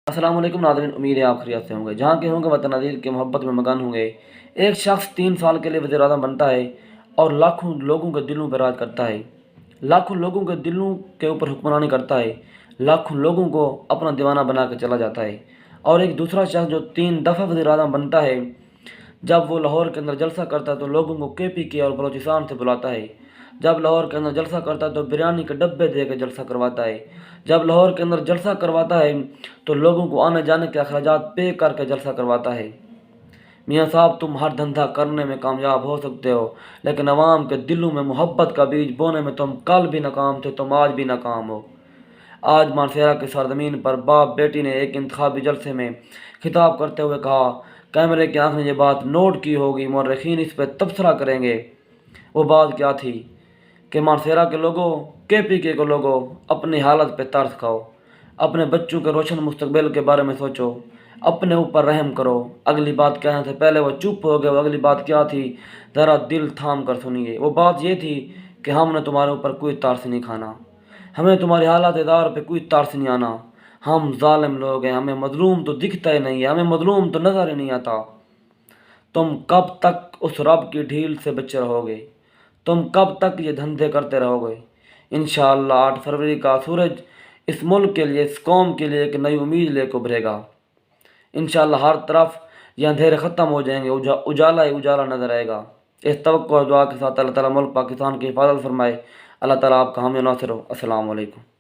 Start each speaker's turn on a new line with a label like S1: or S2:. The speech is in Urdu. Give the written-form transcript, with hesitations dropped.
S1: السلام علیکم ناظرین، امید ہے آپ خیریت سے ہوں گے۔ جہاں کے ہوں گے وطن عزیز کے محبت میں مگن ہوں گے۔ ایک شخص 3 سال کے لیے وزیر اعظم بنتا ہے اور لاکھوں لوگوں کے دلوں پر راج کرتا ہے، لاکھوں لوگوں کے دلوں کے اوپر حکمرانی کرتا ہے، لاکھوں لوگوں کو اپنا دیوانہ بنا کے چلا جاتا ہے۔ اور ایک دوسرا شخص جو 3 دفعہ وزیر اعظم بنتا ہے، جب وہ لاہور کے اندر جلسہ کرتا ہے تو لوگوں کو KPK اور بلوچستان سے بلاتا ہے۔ جب لاہور کے اندر جلسہ کرتا ہے تو بریانی کے ڈبے دے کے جلسہ کرواتا ہے۔ جب لاہور کے اندر جلسہ کرواتا ہے تو لوگوں کو آنے جانے کے اخراجات پے کر کے جلسہ کرواتا ہے۔ میاں صاحب، تم ہر دھندا کرنے میں کامیاب ہو سکتے ہو، لیکن عوام کے دلوں میں محبت کا بیج بونے میں تم کل بھی ناکام تھے، تم آج بھی ناکام ہو۔ آج مارسیرا کی سرزمین پر باپ بیٹی نے ایک انتخابی جلسے میں خطاب کرتے ہوئے کہا، کیمرے کی آنکھ نے یہ بات نوٹ کی ہوگی، مورخین اس پہ تبصرہ کریں گے۔ وہ بات کیا تھی کہ مارسیرا کے لوگوں، KPK کے لوگوں، اپنی حالت پہ ترس کھاؤ، اپنے بچوں کے روشن مستقبل کے بارے میں سوچو، اپنے اوپر رحم کرو۔ اگلی بات کہنے سے پہلے وہ چپ ہو گئے۔ وہ اگلی بات کیا تھی، ذرا دل تھام کر سنیے۔ وہ بات یہ تھی کہ ہم نے تمہارے اوپر کوئی ترس نہیں کھانا، ہمیں تمہاری حالت دار پہ کوئی ترس نہیں آنا۔ ہم ظالم لوگ ہیں، ہمیں مظلوم تو دکھتا ہی نہیں ہے، ہمیں مظلوم تو نظر ہی نہیں آتا۔ تم کب تک اس رب کی ڈھیل سے بچے رہو گے؟ تم کب تک یہ دھندے کرتے رہو گے؟ انشاءاللہ 8 فروری کا سورج اس ملک کے لیے، اس قوم کے لیے ایک نئی امید لے کے ابھرے گا۔ انشاءاللہ ہر طرف یہ اندھیرے ختم ہو جائیں گے، اجالا ہی اجالا نظر آئے گا۔ اس توقع اور دعا کے ساتھ اللہ تعالیٰ ملک پاکستان کی حفاظت فرمائے۔ اللہ تعالیٰ آپ کا حامی و ناصر ہو۔ السلام علیکم۔